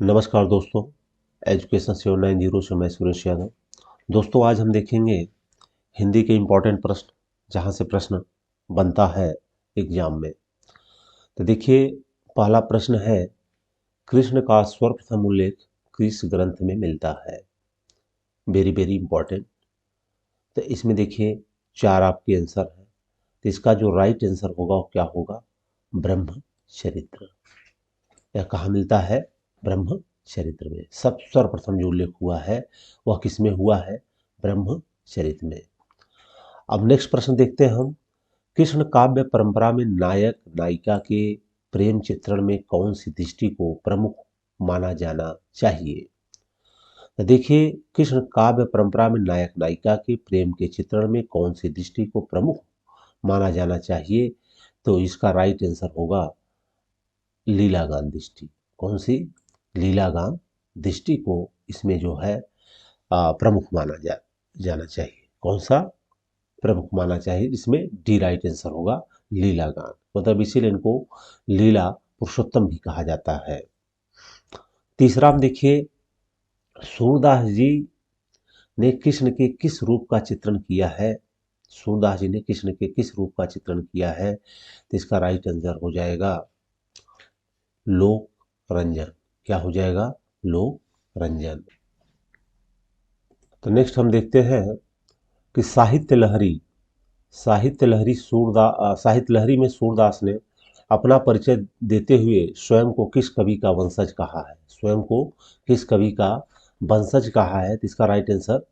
नमस्कार दोस्तों, एजुकेशन 790 से मैं सुरेश यादव। दोस्तों, आज हम देखेंगे हिंदी के इम्पोर्टेंट प्रश्न, जहां से प्रश्न बनता है एग्जाम में। तो देखिए, पहला प्रश्न है, कृष्ण का सर्वप्रथम उल्लेख किस ग्रंथ में मिलता है? Very very important. तो इसमें देखिए, चार आपके आंसर हैं। तो इसका जो राइट आंसर होगा वो क्या होगा? ब्रह्म चरित्र। यह कहाँ मिलता है? ब्रह्म चरित्र में। सब सर्वप्रथम जो उल्लेख हुआ है वह किसमें हुआ है? ब्रह्म चरित्र में। अब नेक्स्ट प्रश्न देखते हैं हम। कृष्ण काव्य परंपरा में नायक नायिका के प्रेम चित्रण में कौन सी दृष्टि को प्रमुख माना जाना चाहिए? तो देखिए, कृष्ण काव्य परंपरा में नायक नायिका के प्रेम के चित्रण में कौन सी दृष्टि को प्रमुख माना जाना चाहिए? तो इसका राइट आंसर होगा लीलागान दृष्टि। कौन सी? लीलागान दृष्टि को इसमें जो है प्रमुख माना जाना चाहिए। कौन सा प्रमुख माना चाहिए? इसमें डी राइट आंसर होगा लीलागान। मतलब इसीलिए इनको लीला पुरुषोत्तम भी कहा जाता है। तीसरा हम देखिए, सूरदास जी ने कृष्ण के किस रूप का चित्रण किया है? सूरदास जी ने कृष्ण के किस रूप का चित्रण किया है? तो इसका राइट आंसर हो जाएगा लोक रंजन। क्या हो जाएगा? लोक रंजन। तो नेक्स्ट हम देखते हैं कि साहित्य लहरी में सूरदास ने अपना परिचय देते हुए स्वयं को किस कवि का वंशज कहा है? स्वयं को किस कवि का वंशज कहा है? तो इसका राइट आंसर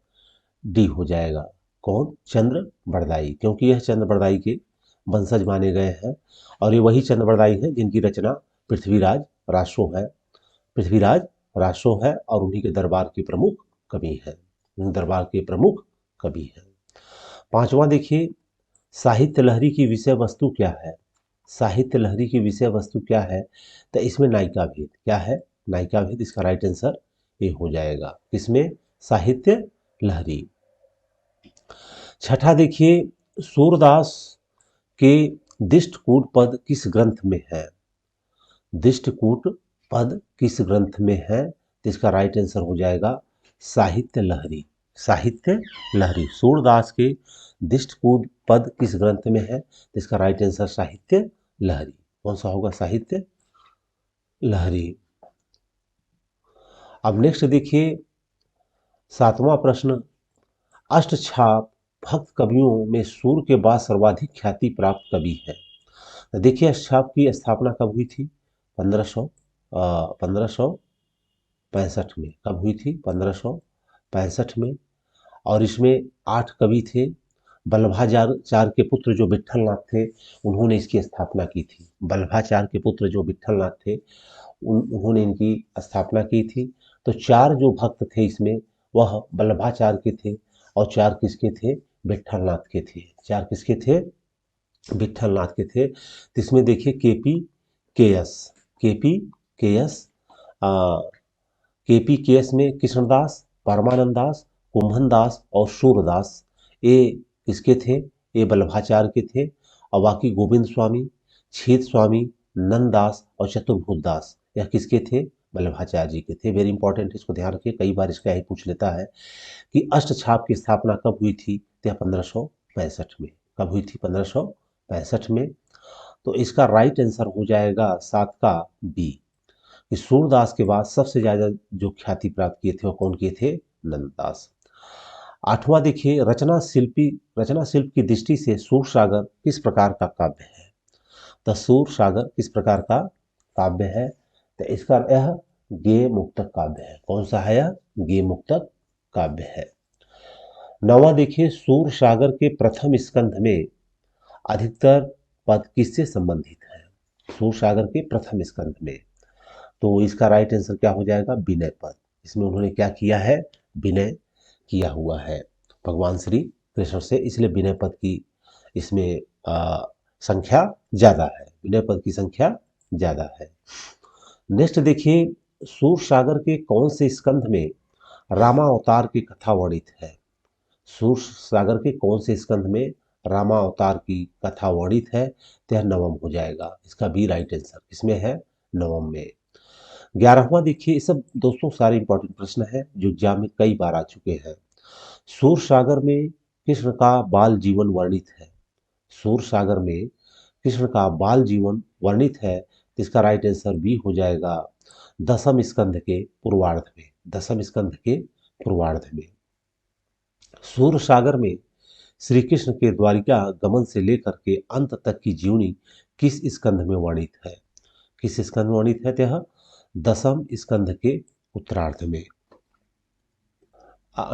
डी हो जाएगा। कौन? चंद्र बरदाई। क्योंकि यह चंद्र बरदाई के वंशज माने गए हैं, और ये वही चंद्र बरदाई हैं जिनकी रचना पृथ्वीराज रासो है। पृथ्वीराज रासो है और उन्हीं के दरबार के प्रमुख कवि हैं। दरबार के प्रमुख कवि हैं। पांचवा देखिए, साहित्य लहरी की विषय वस्तु क्या है? साहित्य लहरी की विषय वस्तु क्या है? तो इसमें नायिका भेद। क्या है? नायिका भेद। इसका राइट आंसर ये हो जाएगा। इसमें साहित्य लहरी। छठा देखिए, सूरदास के दिष्टकूट पद किस ग्रंथ में है? दिष्टकूट पद किस ग्रंथ में है? तो इसका राइट आंसर हो जाएगा साहित्य लहरी। साहित्य लहरी। सूरदास के दिष्टकूट पद किस ग्रंथ में है? तो इसका राइट आंसर साहित्य लहरी। कौन सा होगा? साहित्य लहरी। अब नेक्स्ट देखिए, सातवां प्रश्न, अष्टछाप भक्त कवियों में सूर के बाद सर्वाधिक ख्याति प्राप्त कवि है। तो देखिए, अष्टछाप की स्थापना कब हुई थी? 1565 में। कब हुई थी? 1565 में। और इसमें 8 कवि थे। वल्लभाचार्य के पुत्र जो विट्ठलनाथ थे, उन्होंने इसकी स्थापना की थी। वल्लभाचार्य के पुत्र जो विट्ठलनाथ थे, उन्होंने इनकी स्थापना की थी। तो 4 जो भक्त थे इसमें, वह वल्लभाचार्य के थे, और 4 किसके थे? विट्ठलनाथ के थे। 4 किसके थे? विट्ठलनाथ के थे। तो इसमें देखिए, केपी के एस केपी के एस में कृष्णदास, परमानंद दास, कुंभन दास और सूरदास, ये किसके थे? ये वल्लभाचार्य के थे। और बाकी गोविंद स्वामी, छेद स्वामी, नंददास और चतुर्भुज दास, यह किसके थे? वल्लभाचार्य जी के थे। वेरी इंपॉर्टेंट, इसको ध्यान रखिए, कई बार इसका यही पूछ लेता है कि अष्टछाप की स्थापना कब हुई थी? तो 1565 में। कब हुई थी? 1565 में। तो इसका राइट आंसर हो जाएगा 7 का बी, कि सूरदास के बाद सबसे ज्यादा जो ख्याति प्राप्त किए थे वो कौन किए थे? नंददास। आठवां देखिए, रचना शिल्प की दृष्टि से सूर सागर किस प्रकार का काव्य है? तो सूर सागर किस प्रकार का काव्य है? तो इसका यह गेय मुक्तक काव्य है। कौन सा है? यह गेय मुक्तक काव्य है। नौवां देखिए, सूर सागर के प्रथम स्कंध में अधिकतर पद किससे संबंधित है? सूर सागर के प्रथम स्कंध में। तो इसका राइट आंसर क्या हो जाएगा? विनय पद। इसमें उन्होंने क्या किया है? विनय किया हुआ है भगवान श्री कृष्ण से, इसलिए विनय पद की इसमें संख्या ज्यादा है। विनय पद की संख्या ज्यादा है। नेक्स्ट देखिए, सूर सागर के कौन से स्कंध में रामावतार की कथा वर्णित है? सूर सागर के कौन से स्कंध में रामावतार की कथा वर्णित है? तो यह नवम हो जाएगा। इसका भी राइट आंसर इसमें है, नवम में। 11वां देखिए, ये सब दोस्तों सारे इंपॉर्टेंट प्रश्न है जो एग्जाम में कई बार आ चुके हैं। सूर सागर में कृष्ण का बाल जीवन वर्णित है। सूर सागर में कृष्ण का बाल जीवन वर्णित है, तो इसका राइट आंसर बी हो जाएगा दसम स्कंध के पूर्वार्ध में। दसम स्कंध के पूर्वार्ध में सूर सागर में श्री कृष्ण के द्वारिका गमन से लेकर के अंत तक की जीवनी किस स्कंध में वर्णित है? किस स्कंध में वर्णित है? यह दसम स्कंध के उत्तरार्ध में।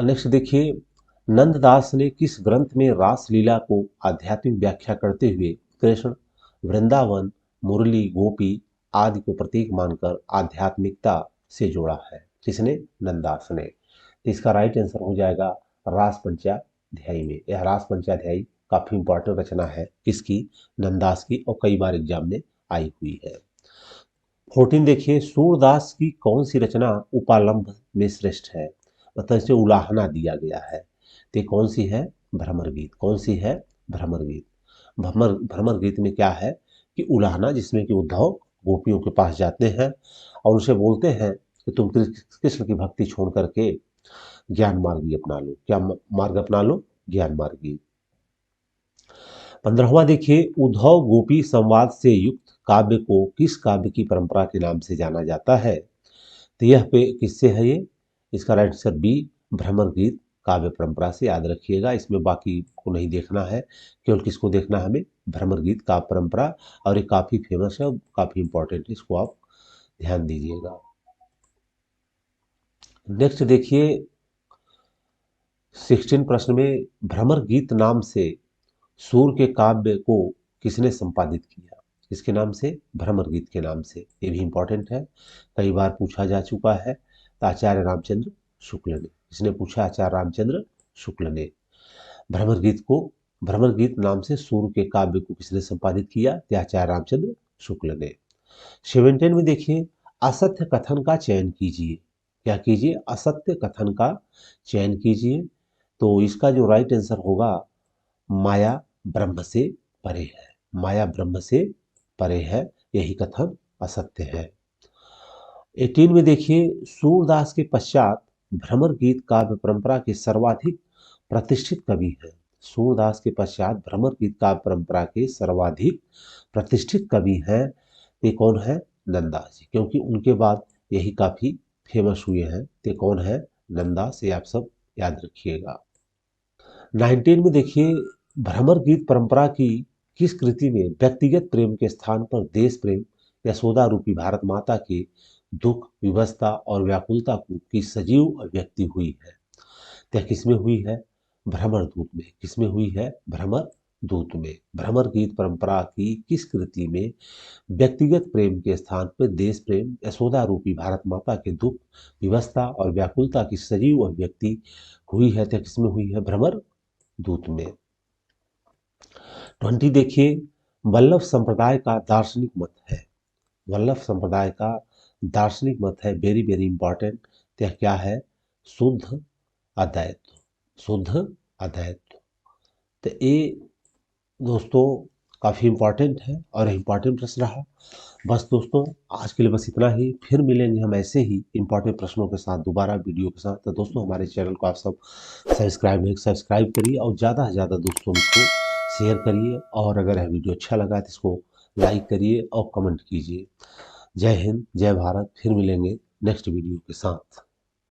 नेक्स्ट देखिए, नंददास ने किस ग्रंथ में रासलीला को आध्यात्मिक व्याख्या करते हुए कृष्ण, वृंदावन, मुरली, गोपी आदि को प्रतीक मानकर आध्यात्मिकता से जोड़ा है? किसने? नंददास ने। तो इसका राइट आंसर हो जाएगा रास पंचाध्यायी में। यह रास पंचाध्यायी काफी इंपॉर्टेंट रचना है किसकी? नंददास की, और कई बार एग्जाम में आई हुई है। 14 देखिए, सूरदास की कौन सी रचना उपालंब में श्रेष्ठ है? मतलब इसे उलाहना दिया गया है, तो कौन सी है? भ्रमर गीत। कौन सी है? भ्रमर गीत। भ्रमर गीत में क्या है कि उलाहना, जिसमें कि उद्धव गोपियों के पास जाते हैं और उनसे बोलते हैं कि तुम कृष्ण की भक्ति छोड़ करके ज्ञान मार्गी अपना लो। क्या मार्ग अपना लो? ज्ञान मार्गी। 15वां देखिए, उद्धव गोपी संवाद से युक्त काव्य को किस काव्य की परंपरा के नाम से जाना जाता है? तो यह पे किससे है ये? इसका राइट आंसर बी, भ्रमर गीत काव्य परंपरा से। याद रखिएगा, इसमें बाकी को नहीं देखना है, केवल किसको देखना है हमें? भ्रमर गीत काव्य परंपरा। और ये काफी फेमस है और काफी इंपॉर्टेंट है, इसको आप ध्यान दीजिएगा। नेक्स्ट देखिए, 16 प्रश्न में भ्रमर गीत नाम से सूर के काव्य को किसने संपादित किया? किसके नाम से? भ्रमर गीत के नाम से। ये भी इंपॉर्टेंट है, कई बार पूछा जा चुका है। तो आचार्य रामचंद्र शुक्ल ने। इसने पूछा आचार्य रामचंद्र शुक्ल ने। भ्रमर गीत को, भ्रमर गीत नाम से सूर के काव्य को किसने संपादित किया? तो आचार्य रामचंद्र शुक्ल ने। 17 में देखिए, असत्य कथन का चयन कीजिए। क्या कीजिए? असत्य कथन का चयन कीजिए। तो इसका जो राइट आंसर होगा, माया ब्रह्म से परे है। माया ब्रह्म से परे है, यही कथन असत्य है। 18 में देखिए, सूरदास के पश्चात भ्रमर गीत काव्य परंपरा के सर्वाधिक प्रतिष्ठित कवि हैं। सूरदास के पश्चात भ्रमर गीत काव्य परंपरा के सर्वाधिक प्रतिष्ठित कवि हैं, ये कौन है? नंददास जी, क्योंकि उनके बाद यही काफी फेमस हुए हैं। ते कौन है? नंददास। ये आप सब याद रखिएगा। 19 में देखिए, भ्रमर गीत परंपरा की किस कृति में व्यक्तिगत प्रेम के स्थान पर देश प्रेम, यशोदा रूपी भारत माता के दुख, विवशता और व्याकुलता की सजीव अभिव्यक्ति हुई है? यह किसमें हुई है? भ्रमर दूत में। किसमें हुई है? भ्रमर दूत में। भ्रमर गीत परंपरा की किस कृति में व्यक्तिगत प्रेम के स्थान पर देश प्रेम, यशोदा रूपी भारत माता के दुख, विवशता और व्याकुलता की सजीव अभिव्यक्ति हुई है? तो किसमें हुई है? भ्रमर दूत में। 20 देखिए, वल्लभ संप्रदाय का दार्शनिक मत है। वल्लभ संप्रदाय का दार्शनिक मत है, वेरी वेरी इंपॉर्टेंट। यह क्या है? शुद्ध अद्वैत। शुद्ध अद्वैत। तो ये दोस्तों काफी इंपॉर्टेंट है और इंपॉर्टेंट प्रश्न रहा। बस दोस्तों, आज के लिए बस इतना ही। फिर मिलेंगे हम ऐसे ही इंपॉर्टेंट प्रश्नों के साथ दोबारा वीडियो के साथ। तो दोस्तों, हमारे चैनल को आप सब सब्सक्राइब करिए और ज़्यादा से ज़्यादा दोस्तों इसको शेयर करिए। और अगर यह वीडियो अच्छा लगा तो इसको लाइक करिए और कमेंट कीजिए। जय हिंद, जय भारत। फिर मिलेंगे नेक्स्ट वीडियो के साथ।